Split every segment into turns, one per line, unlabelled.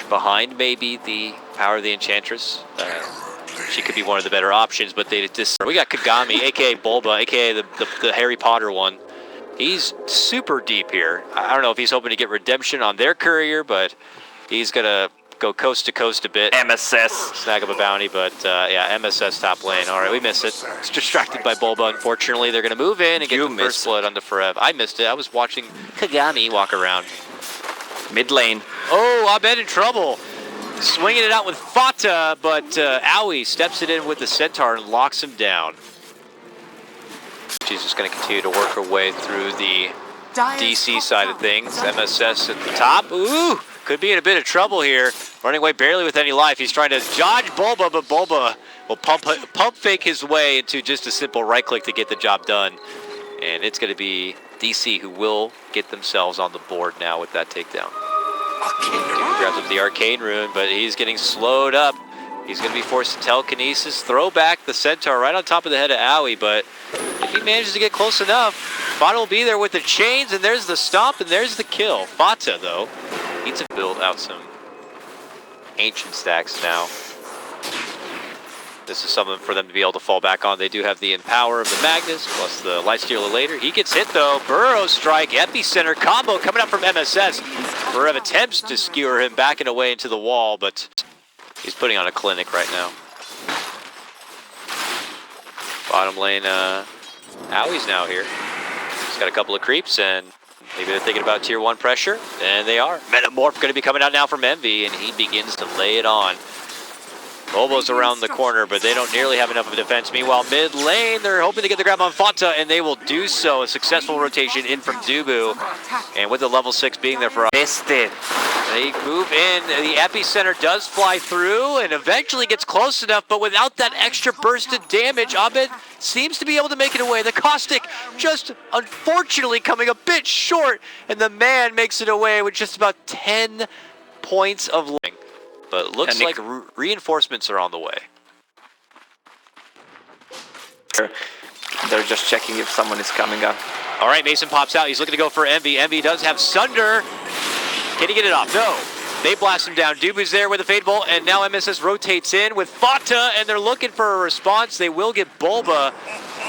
behind maybe the power of the Enchantress. She could be one of the better options, but they just... We got Kagami, aka BuLba, aka the Harry Potter one. He's super deep here. I don't know if he's hoping to get redemption on their courier, but he's gonna go coast to coast a bit.
MSS.
Snag up a bounty, but yeah, MSS top lane. All right, we missed it. It's distracted by BuLba, unfortunately. They're gonna move in and get the first blood onto Forev. I missed it. I was watching Kagami walk around.
Mid lane.
Oh, Abed in trouble. Swinging it out with FATA, but Owie steps it in with the Centaur and locks him down. She's just going to continue to work her way through the DC side of things. MSS at the top. Ooh, could be in a bit of trouble here. Running away barely with any life. He's trying to dodge BuLba, but BuLba will pump fake his way into just a simple right click to get the job done. And it's going to be DC who will get themselves on the board now with that takedown. He grabs up the Arcane Rune, but he's getting slowed up. He's going to be forced to telekinesis, throw back the Centaur right on top of the head of Owie, but if he manages to get close enough, FATA will be there with the chains, and there's the stomp, and there's the kill. FATA, though, needs to build out some ancient stacks now. This is something for them to be able to fall back on. They do have the Empower of the Magnus, plus the Lifestealer later. He gets hit, though. Burrow strike, Epicenter combo coming up from MSS. Forev attempts to skewer him back and away into the wall, but he's putting on a clinic right now. Bottom lane, Owie's now here. He's got a couple of creeps, and maybe they're thinking about tier 1 pressure, and they are. Metamorph going to be coming out now from Envy, and he begins to lay it on. BuLba's around the corner, but they don't nearly have enough of a defense. Meanwhile, mid lane, they're hoping to get the grab on FATA, and they will do so. A successful rotation in from Dubu, and with the level 6 being there for us.
Missed it.
They move in, the Epicenter does fly through, and eventually gets close enough, but without that extra burst of damage, Abed seems to be able to make it away. The Caustic just unfortunately coming a bit short, and the man makes it away with just about 10 points of life. But it looks like reinforcements are on the way.
They're just checking if someone is coming up.
All right, Mason pops out. He's looking to go for Envy. Envy does have Sunder. Can he get it off? No. They blast him down. Dubu's there with a Fade Bolt, and now MSS rotates in with FATA, and they're looking for a response. They will get BuLba,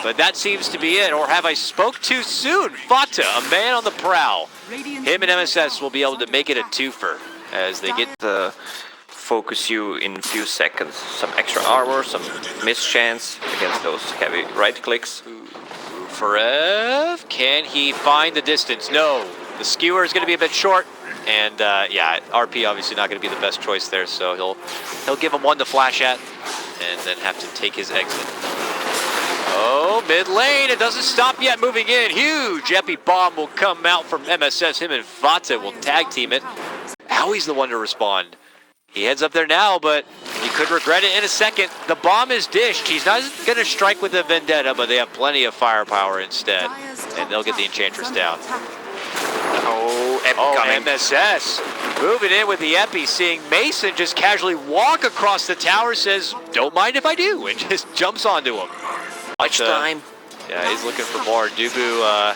but that seems to be it. Or have I spoke too soon? FATA, a man on the prowl. Him and MSS will be able to make it a twofer as they get
the focus you in a few seconds. Some extra armor, some mischance against those heavy right clicks.
Forev, can he find the distance? No, the skewer is going to be a bit short, and yeah, RP obviously not going to be the best choice there, so he'll give him one to flash at, and then have to take his exit. Oh, mid lane, it doesn't stop yet, moving in, huge Epi Bomb will come out from MSS, him and FATA will tag team it. Owie's the one to respond. He heads up there now, but he could regret it in a second. The bomb is dished. He's not going to strike with the Vendetta, but they have plenty of firepower instead. And they'll get the Enchantress down.
Oh, Epi coming.
MSS moving in with the Epi, seeing Mason just casually walk across the tower, says, don't mind if I do, and just jumps onto him.
Much time.
Yeah, he's looking for more. Dubu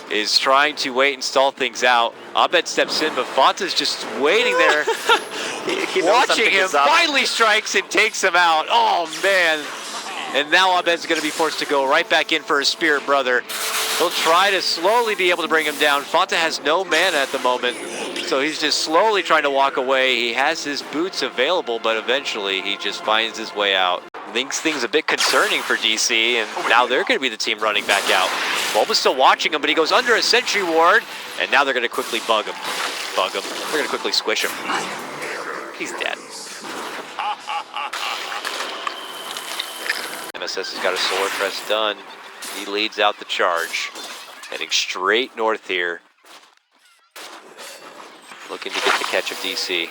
is trying to wait and stall things out. Abed steps in, but FATA's just waiting there. Watching him, finally strikes and takes him out. Oh, man. And now Abed's going to be forced to go right back in for his Spirit Brother. He'll try to slowly be able to bring him down. FATA has no mana at the moment, so he's just slowly trying to walk away. He has his boots available, but eventually he just finds his way out. Makes things a bit concerning for DC, and now they're going to be the team running back out. BuLba's still watching him, but he goes under a Sentry Ward, and now they're going to quickly bug him. They're going to quickly squish him. He's dead. MSS has got a Solar Crest done. He leads out the charge. Heading straight north here. Looking to get the catch of DC.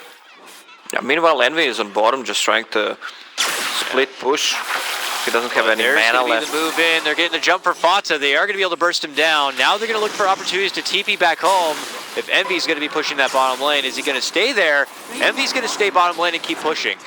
Yeah, meanwhile, Envy is on bottom, just trying to split push. He doesn't have any mana left.
The move in. They're getting the jump for FATA. They are going to be able to burst him down. Now they're going to look for opportunities to TP back home. If Envy's going to be pushing that bottom lane, is he going to stay there? Envy's going to stay bottom lane and keep pushing.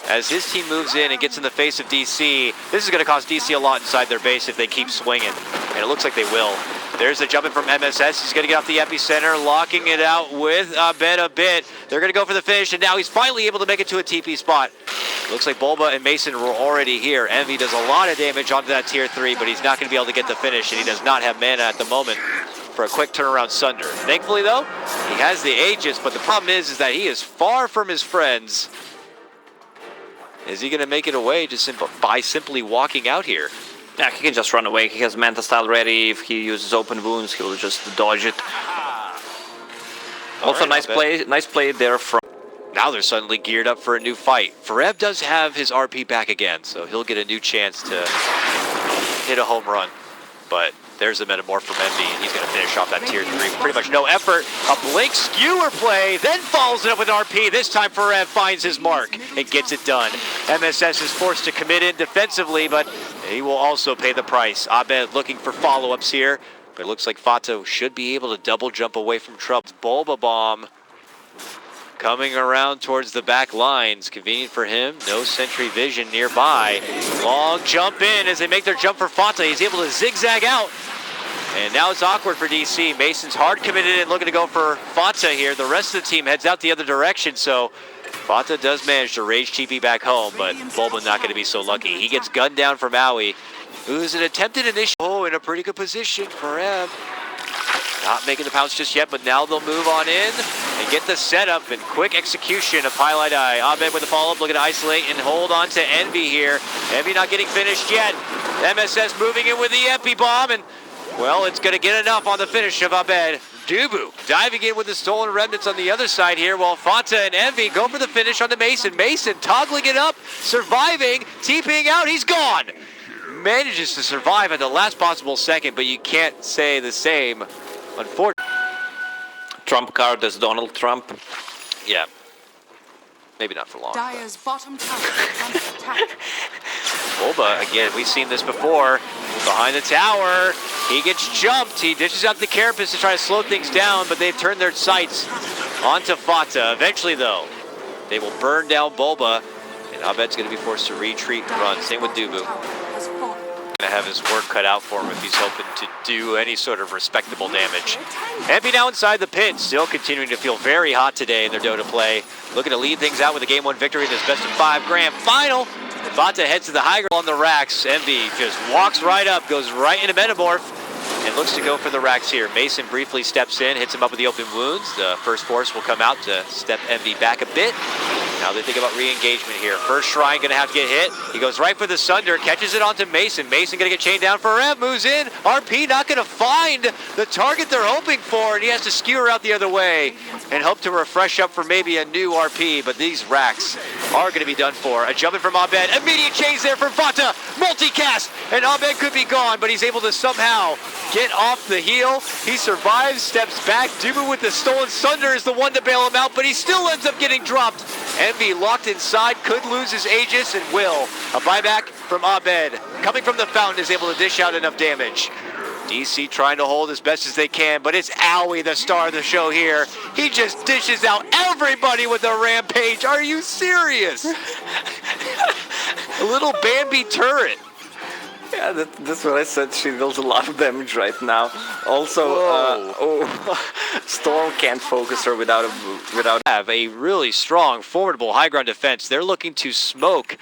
As his team moves in and gets in the face of DC, this is going to cost DC a lot inside their base if they keep swinging. And it looks like they will. There's the jump in from MSS. He's going to get off the epicenter, locking it out with Abed a bit. They're going to go for the finish, and now he's finally able to make it to a TP spot. Looks like BuLba and Mason were already here. Envy does a lot of damage onto that tier 3, but he's not going to be able to get the finish, and he does not have mana at the moment for a quick turnaround Sunder. Thankfully, though, he has the Aegis, but the problem is that he is far from his friends. Is he going to make it away just by simply walking out here?
Yeah, he can just run away. He has Manta Style ready. If he uses open wounds, he'll just dodge it. Also, nice play there from...
Now they're suddenly geared up for a new fight. Forev does have his RP back again, so he'll get a new chance to hit a home run. But there's a Metamorph from Envy, and he's going to finish off that tier 3 with pretty much no effort. A blink skewer play, then follows it up with RP. This time Forev finds his mark and gets it done. MSS is forced to commit in defensively, but he will also pay the price. Abed looking for follow-ups here, but it looks like FATA should be able to double jump away from trouble. BuLba bomb coming around towards the back lines. Convenient for him. No sentry vision nearby. Long jump in as they make their jump for FATA. He's able to zigzag out. And now it's awkward for DC. Mason's hard committed and looking to go for FATA here. The rest of the team heads out the other direction, so FATA does manage to rage TP back home, but BuLba not going to be so lucky. He gets gunned down from Maui, who's an attempted initial. Oh, in a pretty good position. Forev not making the pounce just yet, but now they'll move on in and get the setup and quick execution of pieliedie. Abed with the follow-up, looking to isolate and hold on to Envy here. Envy not getting finished yet. MSS moving in with the Epi bomb, and well, it's going to get enough on the finish of Abed. Dubu diving in with the stolen remnants on the other side here, while FATA and Envy go for the finish on the Mason. Mason toggling it up, surviving, TPing out, he's gone. Manages to survive at the last possible second, but you can't say the same, unfortunately.
Trump card is Donald Trump.
Yeah. Maybe not for long.
Dire's bottom tower is under attack.
BuLba, again, we've seen this before. Behind the tower, he gets jumped. He dishes out the carapace to try to slow things down, but they've turned their sights onto FATA. Eventually, though, they will burn down BuLba, and Abed's going to be forced to retreat and run. Same with Dubu. Going to have his work cut out for him if he's hoping to do any sort of respectable damage. Envy now inside the pit, still continuing to feel very hot today in their Dota play. Looking to lead things out with a Game 1 victory in this best-of-5 grand final. FATA heads to the high ground on the racks. Envy just walks right up, goes right into Metamorph, and looks to go for the racks here. Mason briefly steps in, hits him up with the open wounds. The first force will come out to step Envy back a bit. Now they think about re-engagement here. First Shrine gonna have to get hit. He goes right for the Sunder, catches it onto Mason. Mason gonna get chained down. Forev moves in. RP not gonna find the target they're hoping for, and he has to skewer out the other way and hope to refresh up for maybe a new RP, but these racks are gonna be done for. A jump in from Abed. Immediate chase there from FATA. Multicast, and Abed could be gone, but he's able to somehow get off the heel. He survives, steps back. Dubu with the stolen Sunder is the one to bail him out, but he still ends up getting dropped. Envy locked inside, could lose his Aegis, and will. A buyback from Abed. Coming from the fountain is able to dish out enough damage. DC trying to hold as best as they can, but it's Owie, the star of the show here. He just dishes out everybody with a rampage. Are you serious? A little Bambi turret.
Yeah, that's what I said. She deals a lot of damage right now. Also, Storm can't focus her without
have a really strong, formidable high ground defense. They're looking to smoke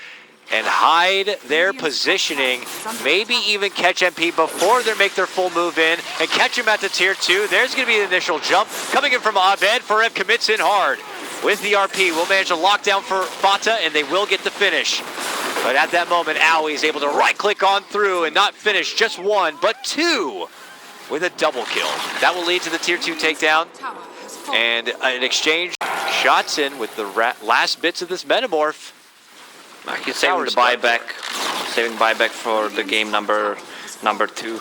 and hide their positioning, maybe even catch MP before they make their full move in, and catch him at the tier 2. There's going to be an initial jump coming in from Abed. Forev commits in hard with the RP. Will manage to lock down for FATA, and they will get the finish. But at that moment, Owie is able to right-click on through and not finish just one, but two with a double kill. That will lead to the tier 2 takedown. And an exchange. Shots in with the last bits of this Metamorph.
He's saving the buyback. Saving buyback for the game number 2.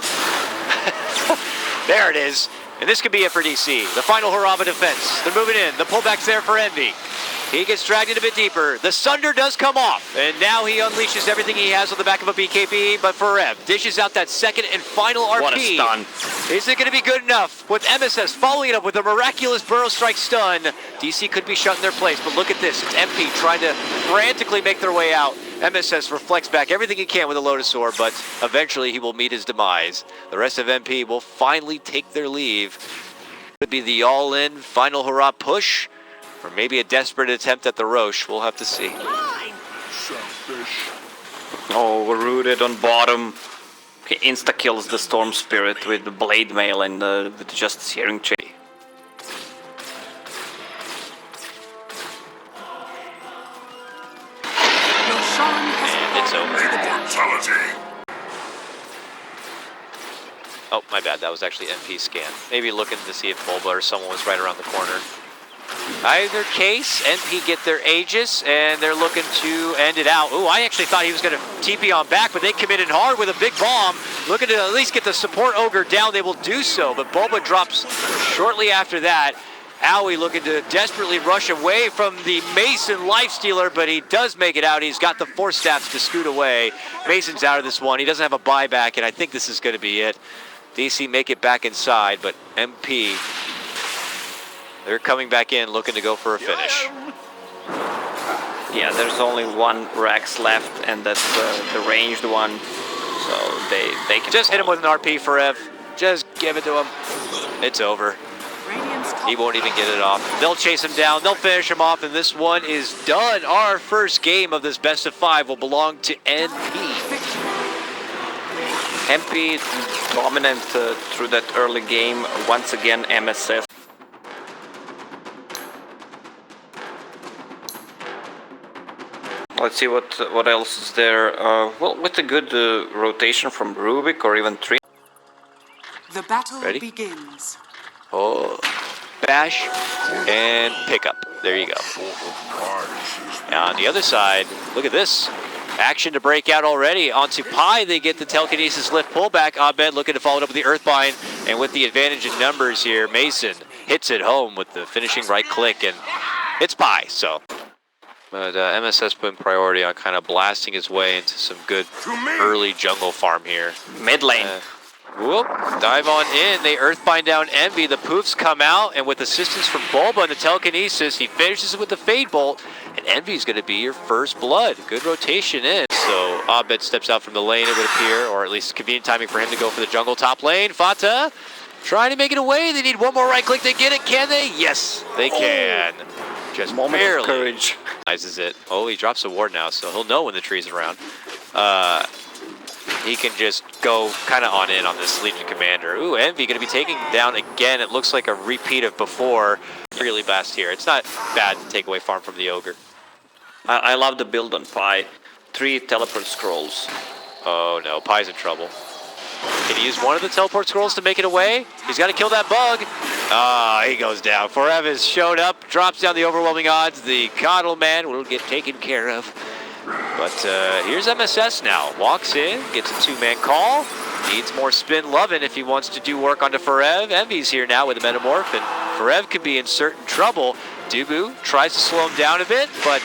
There it is. And this could be it for DC. The final hurrah of a defense. They're moving in. The pullback's there for Envy. He gets dragged in a bit deeper. The Sunder does come off, and now he unleashes everything he has on the back of a BKB, but Forev dishes out that second and final RP.
What a stun.
Is it going to be good enough? With MSS following it up with a miraculous Burrow Strike stun, DC could be shut in their place, but look at this. It's MP trying to frantically make their way out. MSS reflects back everything he can with a Lotus Orb, but eventually he will meet his demise. The rest of MP will finally take their leave. Could be the all-in final hurrah push, or maybe a desperate attempt at the Roche. We'll have to see.
Oh, we're rooted on bottom. He insta-kills the Storm Spirit with the Blade Mail and with just Searing Chain.
And it's over. Oh, my bad. That was actually MP scan. Maybe looking to see if BuLba or someone was right around the corner. Either case, NP get their Aegis, and they're looking to end it out. Ooh, I actually thought he was going to TP on back, but they committed hard with a big bomb. Looking to at least get the support Ogre down, they will do so, but BuLba drops shortly after that. Owie looking to desperately rush away from the Mason Lifestealer, but he does make it out. He's got the Force Staffs to scoot away. Mason's out of this one. He doesn't have a buyback, and I think this is going to be it. DC make it back inside, but MP, they're coming back in looking to go for a finish.
Yeah, there's only one Rex left, and that's the ranged one, so they can
just hit him with an RP, Forev. Just give it to him. It's over. He won't even get it off. They'll chase him down. They'll finish him off, and this one is done. Our first game of this best of 5 will belong to NP.
MP dominant through that early game. Once again, MSS. Let's see what else is there. Well, with a good rotation from Rubik or even 3.
The battle
Ready?
begins.
Oh, bash and pick up. There you go. Now on the other side, look at this. Action to break out already. Onto Pi, they get the telekinesis lift pullback. Abed looking to follow it up with the Earthbind, and with the advantage in numbers here, Mason hits it home with the finishing right click, and it's Pi, so. But MSS putting priority on kind of blasting his way into some good early jungle farm here.
Mid lane.
Whoop, dive on in. They Earthbind down Envy. The poofs come out, and with assistance from BuLba and the telekinesis, he finishes it with the Fade Bolt, and Envy's going to be your first blood. Good rotation in. So Abed steps out from the lane, it would appear, or at least convenient timing for him to go for the jungle top lane. FATA trying to make it away. They need one more right click to get it. Can they? Yes, they can. Just
Moment
barely.
of courage.
Realizes it. Oh, he drops a ward now, so he'll know when the tree's around. He can just go kind of on in on this Legion Commander. Ooh, Envy going to be taking down again. It looks like a repeat of before. Really fast here. It's not bad to take away farm from the Ogre.
I love the build on Pi. 3 teleport scrolls.
Oh no, Pi's in trouble. Can he use one of the teleport scrolls to make it away? He's got to kill that bug. Ah, he goes down. Forev has showed up, drops down the overwhelming odds. The Coddle Man will get taken care of. But here's MSS now. Walks in, gets a 2-man call. Needs more spin loving if he wants to do work onto Forev. Envy's here now with a Metamorph, and Forev could be in certain trouble. Dubu tries to slow him down a bit, but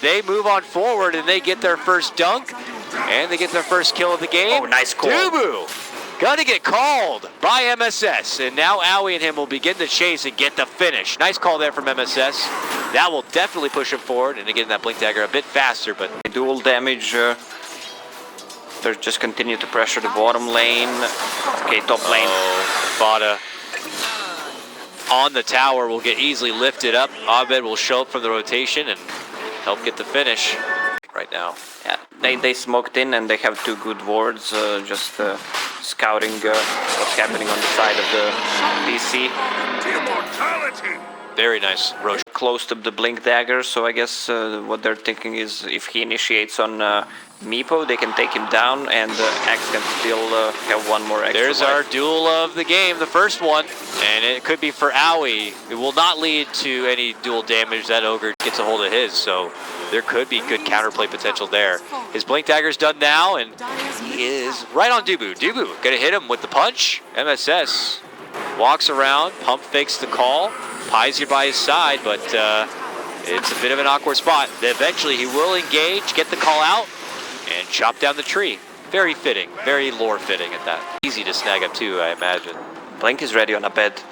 they move on forward and they get their first dunk. And they get their first kill of the game.
Oh, nice call.
Dubu gonna get called by MSS, and now Owie and him will begin to chase and get the finish. Nice call there from MSS. That will definitely push him forward, and again, that Blink Dagger a bit faster, but
Dual damage. They just continue to pressure the bottom lane. Okay, top lane.
oh, FATA on the tower will get easily lifted up. Abed will show up from the rotation and help get the finish right now.
Yeah, they smoked in and they have 2 good wards, just scouting what's happening on the side of the PC.
Very nice Roche.
Close to the Blink Dagger, so I guess what they're thinking is if he initiates on Meepo, they can take him down, and Axe can still have one more extra
There's
life.
our duel of the game, the first one, and it could be for Owie. It will not lead to any dual damage. That Ogre gets a hold of his, so there could be good counterplay potential there. His Blink Dagger's done now, and he is right on Dubu. Dubu gonna hit him with the punch. MSS walks around, pump fakes the call. Pi's here by his side, but It's a bit of an awkward spot. Eventually he will engage, get the call out, and chop down the tree. Very fitting, very lore fitting at that. Easy to snag up too, I imagine.
Blink is ready on Abed.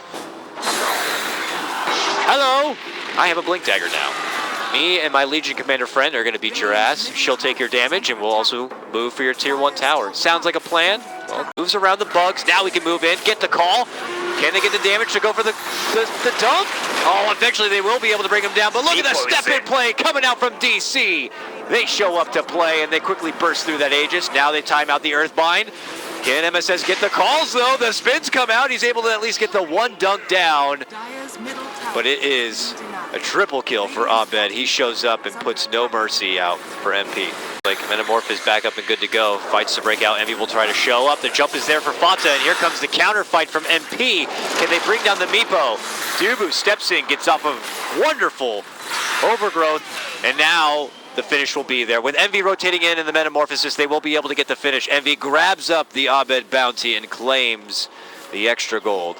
Hello! I have a blink dagger now. Me and my Legion Commander friend are gonna beat your ass. She'll take your damage and we'll also move for your tier 1 tower. Sounds like a plan? Well, moves around the bugs. Now we can move in, get the call. Can they get the damage to go for the dunk? Oh, eventually they will be able to bring him down, but look at the step-in play coming out from DC. They show up to play and they quickly burst through that Aegis. Now they time out the Earthbind. Can MSS get the calls though? The spins come out. He's able to at least get the one dunk down. But it is a triple kill for Abed. He shows up and puts no mercy out for MP. Like Metamorph is back up and good to go. Fights to break out. Envy will try to show up. The jump is there for FATA, and here comes the counter fight from MP. Can they bring down the Meepo? Dubu steps in, gets off of wonderful overgrowth, and now the finish will be there. With Envy rotating in the Metamorphosis, they will be able to get the finish. Envy grabs up the Abed bounty and claims the extra gold.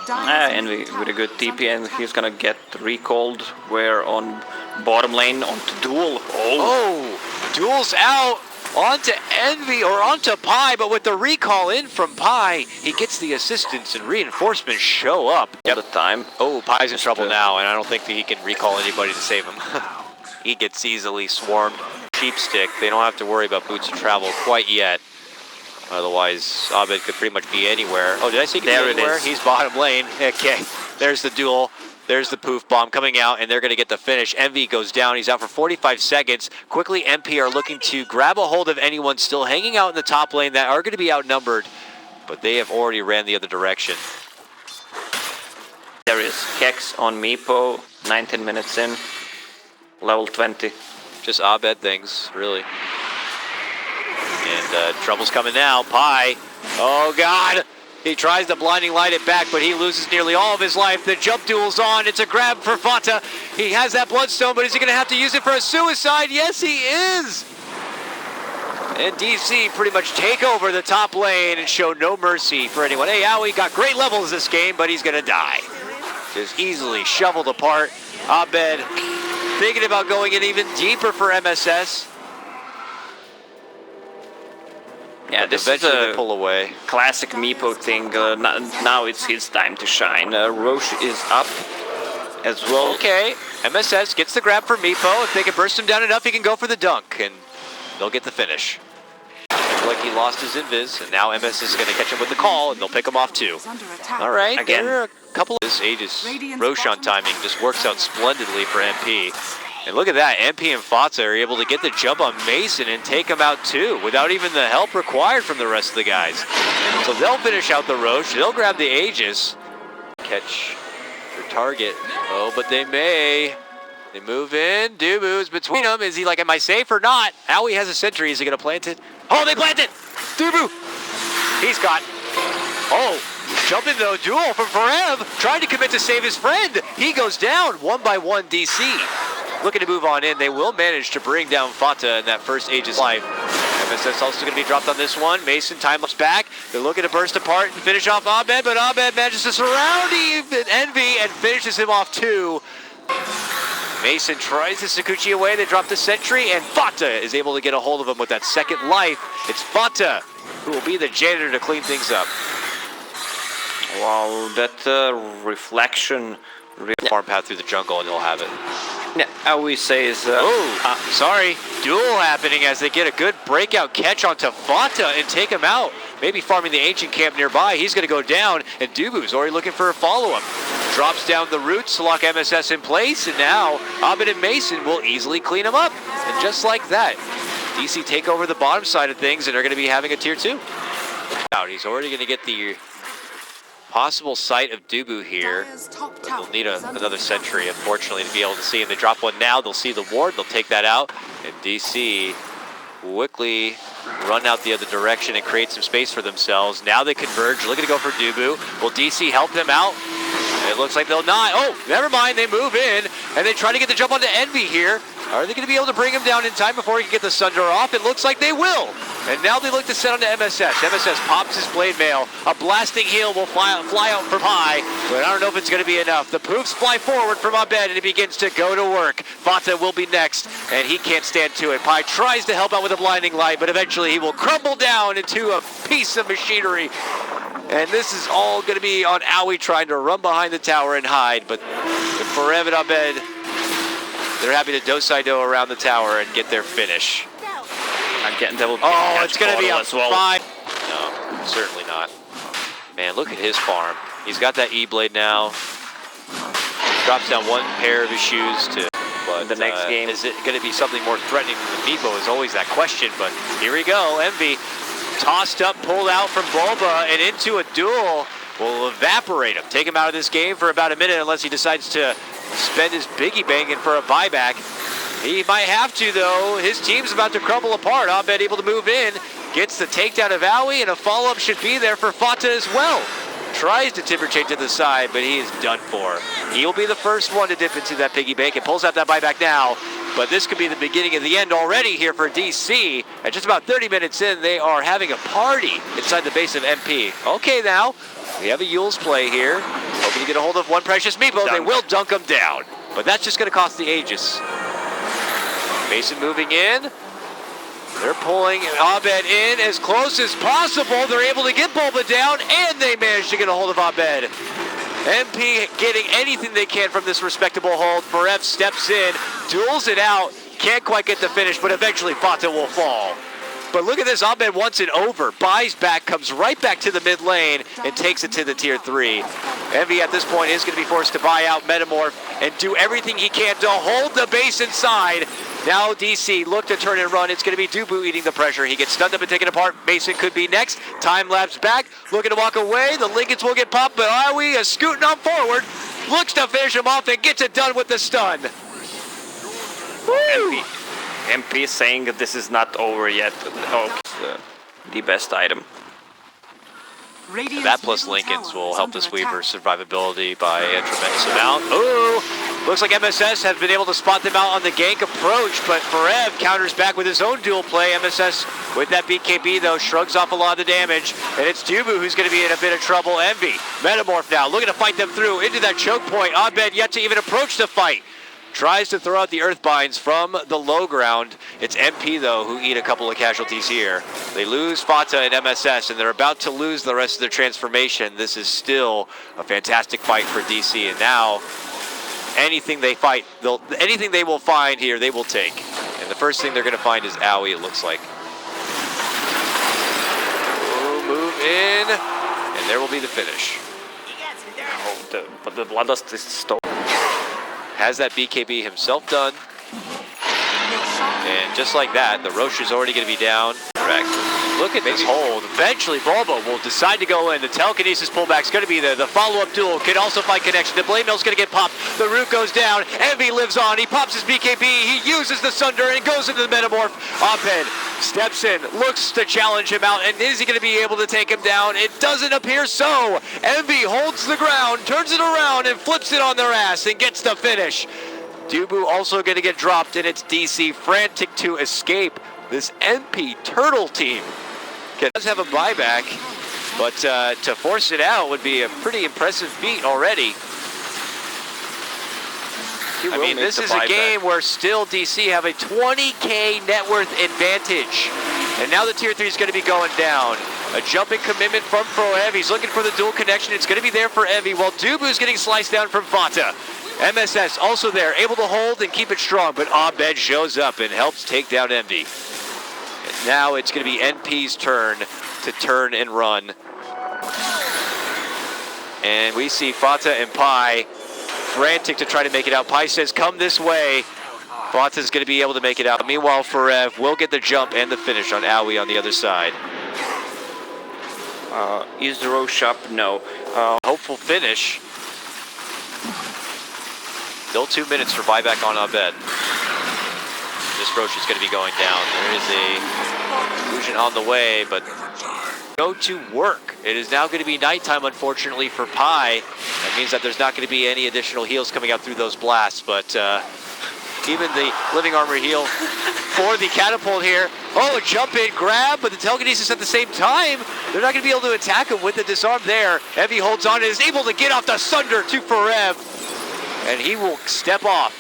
Envy with a good TP, and he's gonna get recalled. Where on bottom lane onto Duel.
Oh, Duel's out onto Envy or onto Pi, but with the recall in from Pi, he gets the assistance and reinforcements show up.
All the time.
Oh, Pi's in trouble now, and I don't think that he can recall anybody to save him. He gets easily swarmed. Cheap stick. They don't have to worry about boots of travel quite yet. Otherwise, Abed could pretty much be anywhere. Oh, did I say he could be anywhere? He's bottom lane. Okay, there's the duel. There's the poof bomb coming out, and they're going to get the finish. Envy goes down. He's out for 45 seconds. Quickly, MP are looking to grab a hold of anyone still hanging out in the top lane that are going to be outnumbered, but they have already ran the other direction.
There is Kex on Meepo, 19 minutes in, level 20.
Just Abed things, really. And trouble's coming now. Pi. Oh, God. He tries to blinding light it back, but he loses nearly all of his life. The jump duel's on. It's a grab for FATA. He has that bloodstone, but is he going to have to use it for a suicide? Yes, he is. And DC pretty much take over the top lane and show no mercy for anyone. Hey, Owie got great levels this game, but he's going to die. Just easily shoveled apart. Abed thinking about going in even deeper for MSS.
Yeah, this is a
pull away.
Classic Meepo thing. Now it's his time to shine. Roche is up as well.
Okay, MSS gets the grab for Meepo. If they can burst him down enough, he can go for the dunk, and they'll get the finish. Like he lost his invis, and now MSS is going to catch him with the call, and they'll pick him off too. All right,
again.
There are a couple of this Aegis Roshan timing just works out splendidly for MP. And look at that, MP and FATA are able to get the jump on Mason and take him out too, without even the help required from the rest of the guys. So they'll finish out the Roche, they'll grab the Aegis. Catch their target. Oh, but they may. They move in, Dubu's between them. Is he like, am I safe or not? Owie has a sentry, is he gonna plant it? Oh, they plant it! Dubu! He's got, oh, jumping though, duel from Forev, trying to commit to save his friend. He goes down, 1-by-1 DC. Looking to move on in. They will manage to bring down FATA in that first Aegis life. MSS also going to be dropped on this one. Mason time-ups back. They're looking to burst apart and finish off Abed, but Abed manages to surround Envy and finishes him off too. Mason tries the Sakuchi away. They drop the sentry, and FATA is able to get a hold of him with that second life. It's FATA who will be the janitor to clean things up.
Wow, that reflection.
Farm path through the jungle, and he'll have it.
Yeah, Owie says...
sorry. Duel happening as they get a good breakout catch onto FATA and take him out. Maybe farming the ancient camp nearby. He's going to go down, and Dubu's already looking for a follow-up. Drops down the roots to lock MSS in place, and now Abed and Mason will easily clean him up. And just like that, DC take over the bottom side of things, and they're going to be having a tier 2. He's already going to get the possible sight of Dubu here. But they'll need another sentry, unfortunately, to be able to see him. They drop one now. They'll see the ward. They'll take that out. And DC quickly run out the other direction and create some space for themselves. Now they converge, looking to go for Dubu. Will DC help them out? It looks like they'll not. Oh, never mind. They move in, and they try to get the jump onto Envy here. Are they going to be able to bring him down in time before he can get the Sunder off? It looks like they will. And now they look to set onto MSS. MSS pops his blade mail. A blasting heal will fly out from high, but I don't know if it's going to be enough. The proofs fly forward from Abed, and he begins to go to work. FATA will be next, and he can't stand to it. Pi tries to help out with a blinding light, but eventually he will crumble down into a piece of machinery. And this is all going to be on Aoi trying to run behind the tower and hide, but the Forev and Abed, they're happy to do around the tower and get their finish. It's going to be a fine. No, certainly not. Man, look at his farm. He's got that E-blade now. Drops down one pair of his shoes to
the next game.
Is it going to be something more threatening than the Meepo is always that question, but here we go. Envy tossed up, pulled out from BuLba, and into a duel will evaporate him. Take him out of this game for about a minute unless he decides to spend his biggie banking for a buyback. He might have to, though. His team's about to crumble apart. Abed able to move in, gets the takedown of Aoi, and a follow-up should be there for FATA as well. Tries to timber chain to the side, but he is done for. He will be the first one to dip into that piggy bank and pulls out that buyback now. But this could be the beginning of the end already here for DC. At just about 30 minutes in, they are having a party inside the base of MP. Okay, now, we have a Yule's play here. Hoping to get a hold of one precious Meepo. They will dunk him down. But that's just going to cost the Aegis. Mason moving in. They're pulling Abed in as close as possible. They're able to get BuLba down, and they manage to get a hold of Abed. MP getting anything they can from this respectable hold. Forev steps in, duels it out, can't quite get the finish, but eventually FATA will fall. But look at this, Abed wants it over, buys back, comes right back to the mid lane, and takes it to the tier 3. Envy at this point is going to be forced to buy out Metamorph and do everything he can to hold the base inside. Now DC look to turn and run. It's going to be Dubu eating the pressure. He gets stunned up and taken apart. Mason could be next. Time lapse back, looking to walk away. The Lincolns will get popped, but Aoi is scooting on forward, looks to finish him off and gets it done with the stun. Woo!
MP saying that this is not over yet. Oh, the best item.
That plus Lincolns will help this Weaver's survivability by a tremendous amount. Ooh! Looks like MSS have been able to spot them out on the gank approach, but Forev counters back with his own dual play. MSS with that BKB, though, shrugs off a lot of the damage, and it's Dubu who's going to be in a bit of trouble. Envy, Metamorph now, looking to fight them through into that choke point. Abed yet to even approach the fight. Tries to throw out the Earthbinds from the low ground. It's MP, though, who eat a couple of casualties here. They lose FATA and MSS, and they're about to lose the rest of their transformation. This is still a fantastic fight for DC, and now anything they fight, anything they will find here, they will take. And the first thing they're going to find is Aoi, it looks like. Move in, and there will be the finish.
Oh, but the Bloodlust is stolen.
Has that BKB himself done. And just like that, the Roche is already going to be down. Correct. Look at this hold. Eventually, BuLba will decide to go in. The telekinesis pullback is going to be there. The follow-up duel can also find connection. The blade mill's going to get popped. The root goes down. Envy lives on. He pops his BKB. He uses the Sunder and goes into the Metamorph. Abed steps in, looks to challenge him out, and is he going to be able to take him down? It doesn't appear so. Envy holds the ground, turns it around, and flips it on their ass and gets the finish. Dubu also going to get dropped, and it's DC frantic to escape. This MP Turtle team does have a buyback, but to force it out would be a pretty impressive feat already. I mean, this is a game where still DC have a 20K net worth advantage. And now the tier 3 is going to be going down. A jumping commitment from Forev. He's looking for the dual connection. It's going to be there for Envy, while Dubu is getting sliced down from FATA. MSS also there, able to hold and keep it strong, but Abed shows up and helps take down Envy. And now it's going to be NP's turn to turn and run. And we see FATA and Pi frantic to try to make it out. Pi says, come this way. FATA's going to be able to make it out. Meanwhile, Forev will get the jump and the finish on Aoi on the other side.
Is the Roche up? No.
Hopeful finish. Still 2 minutes for buyback on Abed. This Roche is going to be going down. There is a illusion on the way, but go to work. It is now going to be nighttime, unfortunately, for Pi. That means that there's not going to be any additional heals coming out through those blasts, but even the living armor heal for the catapult here. Oh, a jump in grab, but the telekinesis at the same time. They're not going to be able to attack him with the disarm there. EnVy holds on and is able to get off the Sunder to Forev. And he will step off.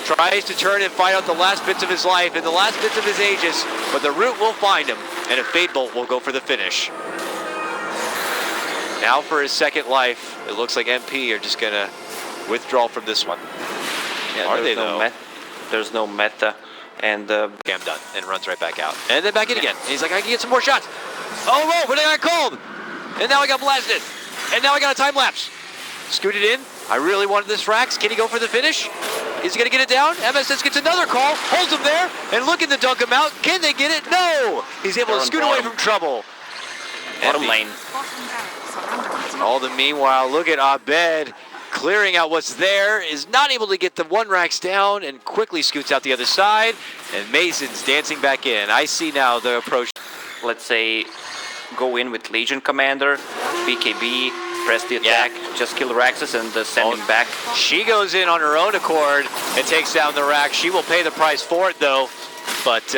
Tries to turn and fight out the last bits of his life and the last bits of his Aegis, but the root will find him, and a Fade Bolt will go for the finish. Now for his second life, it looks like MP are just gonna withdraw from this one.
Yeah,
Are they though?
There's no meta, and
okay, I'm done, and runs right back out. And then back in again. And he's like, I can get some more shots. Oh, whoa, but I got cold. And now I got blasted. And now I got a time lapse. Scooted in. I really wanted this Rax. Can he go for the finish? Is he gonna get it down? MSS gets another call, holds him there, and looking to dunk him out. Can they get it? No! He's able to scoot away from trouble.
bottom lane.
All the meanwhile, look at Abed clearing out what's there, is not able to get the one Rax down, and quickly scoots out the other side, and Mason's dancing back in. I see now the approach.
Let's say go in with Legion Commander, BKB, press the attack, just kill Raxus and send him back.
She goes in on her own accord and takes down the Rax. She will pay the price for it though, but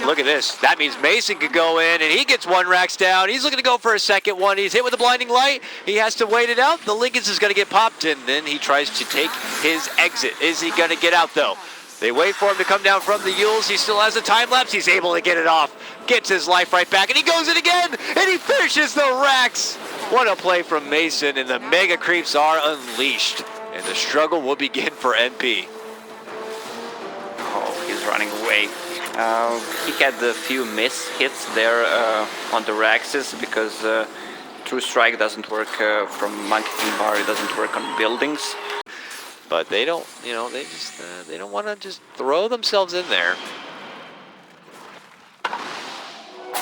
look at this. That means Mason could go in and he gets one Rax down. He's looking to go for a second one. He's hit with a blinding light. He has to wait it out. The Lincolns is going to get popped and then he tries to take his exit. Is he going to get out though? They wait for him to come down from the Yules. He still has a time lapse. He's able to get it off. Gets his life right back and he goes in again and he finishes the Rax. What a play from Mason, and the Mega Creeps are unleashed. And the struggle will begin for NP.
Oh, he's running away. He had a few miss hits there on the Raxes because True Strike doesn't work from Monkey King Bar, it doesn't work on buildings.
But they don't, you know, they don't want to just throw themselves in there.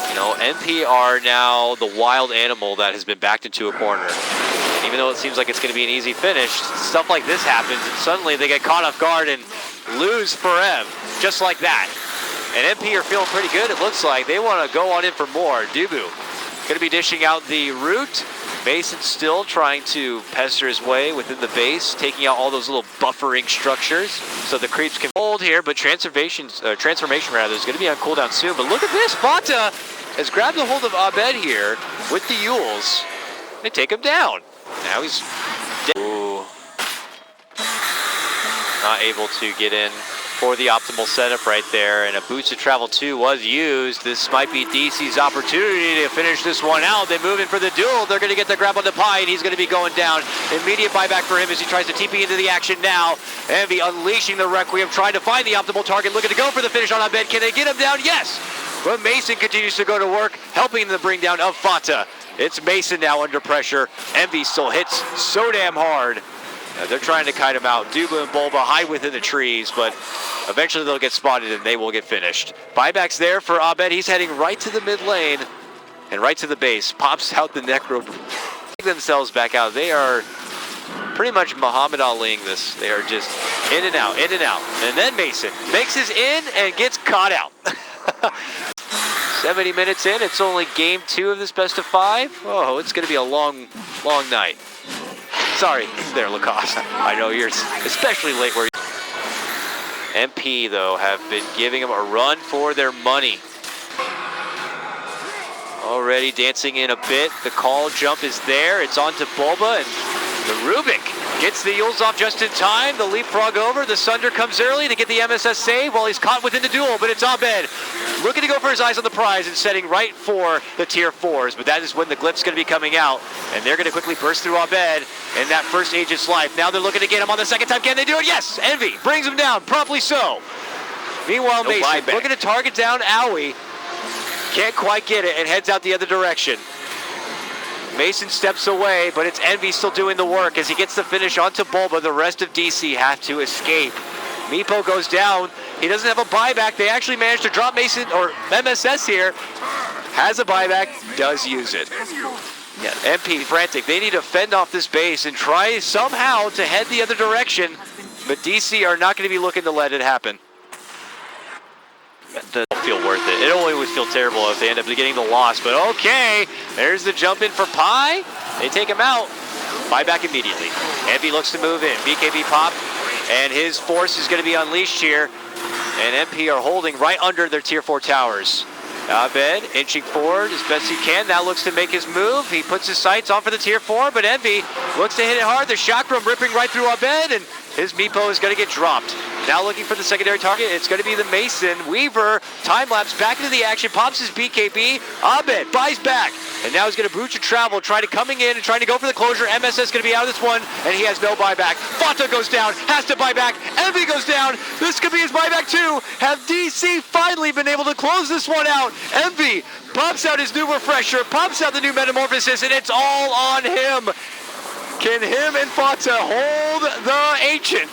You know, NP are now the wild animal that has been backed into a corner. And even though it seems like it's going to be an easy finish, stuff like this happens, and suddenly they get caught off guard and lose Forev, just like that. And NP are feeling pretty good, it looks like. They want to go on in for more. Dubu going to be dishing out the root. Mason still trying to pester his way within the base, taking out all those little buffering structures so the creeps can hold here, but transformation is going to be on cooldown soon. But look at this, FATA has grabbed a hold of Abed here with the Yules. They take him down. Now he's dead. Ooh. Not able to get in for the optimal setup right there, and a Boots of Travel 2 was used. This might be DC's opportunity to finish this one out. They move in for the duel. They're going to get the grab on the pie, and he's going to be going down. Immediate buyback for him as he tries to TP into the action now. EnVy unleashing the Requiem, trying to find the optimal target, looking to go for the finish on Abed. Can they get him down? Yes! But Mason continues to go to work, helping the bring down of FATA. It's Mason now under pressure. EnVy still hits so damn hard. They're trying to kite him out. Dubu and BuLba hide within the trees, but eventually they'll get spotted and they will get finished. Buybacks there for Abed. He's heading right to the mid lane and right to the base. Pops out the Necro. Themselves back out. They are pretty much Muhammad Aliing this. They are just in and out, in and out. And then Mason makes his in and gets caught out. 70 minutes in. It's only game 2 of this best of 5. Oh, it's going to be a long, long night. Sorry, there, Lacoste. I know you're especially late where MP, though, have been giving them a run for their money. Already dancing in a bit. The call jump is there. It's on to BuLba, and the Rubik gets the Yules off just in time. The leapfrog over. The Sunder comes early to get the MSS save while he's caught within the duel, but it's Abed looking to go for his eyes on the prize and setting right for the tier 4s, but that is when the Glyph's going to be coming out, and they're going to quickly burst through Abed in that first Aegis life. Now they're looking to get him on the second time. Can they do it? Yes! EnVy brings him down, promptly so. Meanwhile, Mason looking to target down Owie. Can't quite get it and heads out the other direction. Mason steps away, but it's EnVy still doing the work as he gets the finish onto BuLba. The rest of DC have to escape. Meepo goes down. He doesn't have a buyback. They actually managed to drop Mason, or MSS here. Has a buyback, does use it. Yeah, MP frantic. They need to fend off this base and try somehow to head the other direction, but DC are not going to be looking to let it happen. It doesn't feel worth it. It only would feel terrible if they end up getting the loss, but okay. There's the jump in for Pi. They take him out. Buyback immediately. EnVy looks to move in. BKB pop. And his force is going to be unleashed here. And MP are holding right under their tier 4 towers. Abed inching forward as best he can. Now looks to make his move. He puts his sights on for the tier 4, but EternaLEnVy looks to hit it hard. The chakram ripping right through Abed, and his Meepo is going to get dropped. Now looking for the secondary target. It's going to be the Mason. Weaver, time-lapse, back into the action, pops his BKB. Abed buys back, and now he's going to brute your travel, trying to coming in and trying to go for the closure. MSS going to be out of this one, and he has no buyback. FATA goes down, has to buy back. EternaLEnVy goes down. This could be his buyback too. Have DC finally been able to close this one out? EternaLEnVy pops out his new refresher, pops out the new metamorphosis, and it's all on him. Can him and FATA hold the Ancient?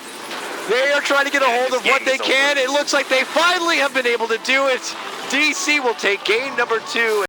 They are trying to get a hold of what they can. It looks like they finally have been able to do it. DC will take game number 2.